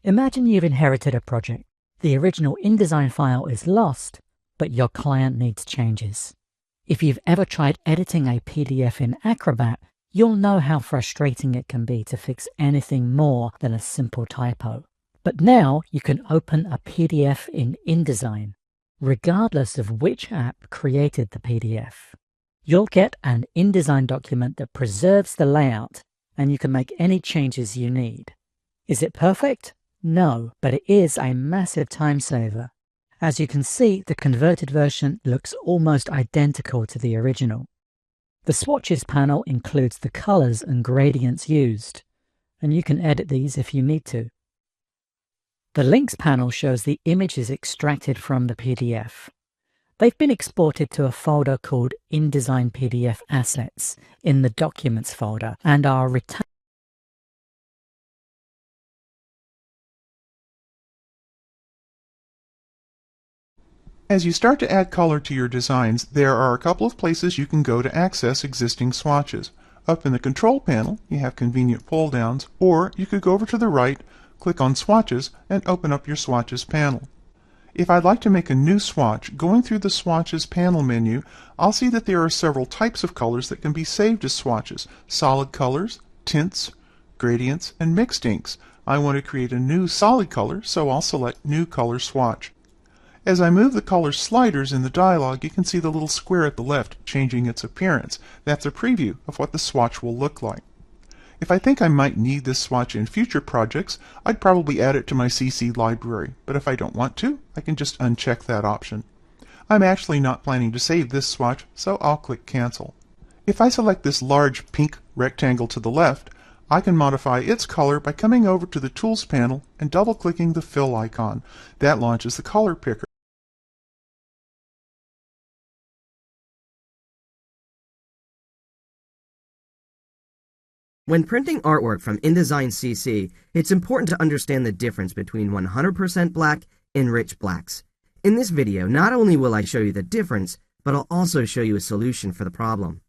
Imagine you've inherited a project. The original InDesign file is lost, but your client needs changes. If you've ever tried editing a PDF in Acrobat, you'll know how frustrating it can be to fix anything more than a simple typo. But now you can open a PDF in InDesign, regardless of which app created the PDF. You'll get an InDesign document that preserves the layout, and you can make any changes you need. Is it perfect? No, but it is a massive time saver. As you can see, the converted version looks almost identical to the original. The swatches panel includes the colors and gradients used, and you can edit these if you need to. The links panel shows the images extracted from the PDF. They've been exported to a folder called InDesign PDF Assets in the Documents folder and are retained. As you start to add color to your designs, there are a couple of places you can go to access existing swatches. Up in the Control panel, you have convenient pull-downs, or you could go over to the right, click on Swatches, and open up your Swatches panel. If I'd like to make a new swatch, going through the Swatches panel menu, I'll see that there are several types of colors that can be saved as swatches: solid colors, tints, gradients, and mixed inks. I want to create a new solid color, so I'll select New Color Swatch. As I move the color sliders in the dialog, you can see the little square at the left changing its appearance. That's a preview of what the swatch will look like. If I think I might need this swatch in future projects, I'd probably add it to my CC library, but if I don't want to, I can just uncheck that option. I'm actually not planning to save this swatch, so I'll click Cancel. If I select this large pink rectangle to the left, I can modify its color by coming over to the Tools panel and double-clicking the fill icon. That launches the color picker. When printing artwork from InDesign CC, it's important to understand the difference between 100% black and rich blacks. In this video, not only will I show you the difference, but I'll also show you a solution for the problem.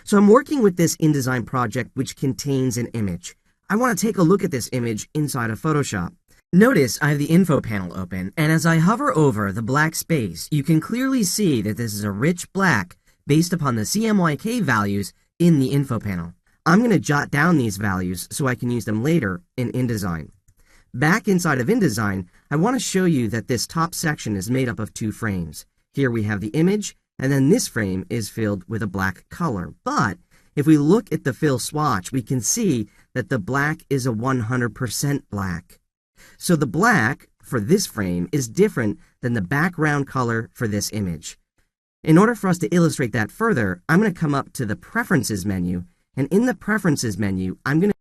So I'm working with this InDesign project which contains an image. I want to take a look at this image inside of Photoshop. Notice I have the info panel open, and as I hover over the black space, you can clearly see that this is a rich black based upon the CMYK values in the info panel. I'm going to jot down these values so I can use them later in InDesign. Back inside of InDesign, I want to show you that this top section is made up of two frames. Here we have the image, and then this frame is filled with a black color. But if we look at the fill swatch, we can see that the black is a 100% black. So the black for this frame is different than the background color for this image. In order for us to illustrate that further, I'm going to come up to the Preferences menu, and in the Preferences menu, I'm going to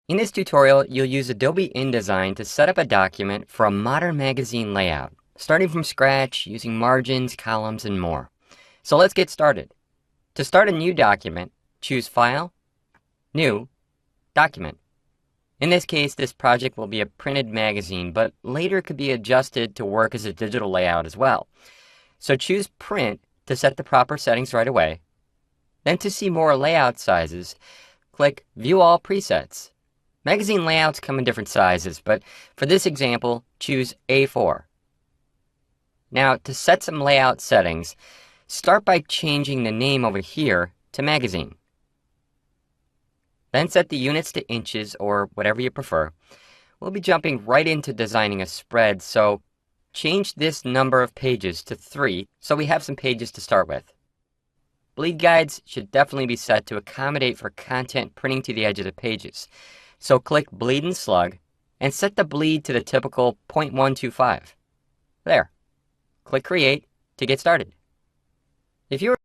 In this tutorial, you'll use Adobe InDesign to set up a document for a modern magazine layout, starting from scratch, using margins, columns, and more. So let's get started. To start a new document, choose File, New, Document. In this case, this project will be a printed magazine, but later could be adjusted to work as a digital layout as well. So choose Print to set the proper settings right away. Then to see more layout sizes, click View All Presets. Magazine layouts come in different sizes, but for this example, choose A4. Now, to set some layout settings, start by changing the name over here to Magazine. Then set the units to inches or whatever you prefer. We'll be jumping right into designing a spread, so change this number of pages to 3 so we have some pages to start with. Bleed guides should definitely be set to accommodate for content printing to the edge of the pages. So click Bleed and Slug and set the bleed to the typical 0.125. There. Click Create to get started. If you're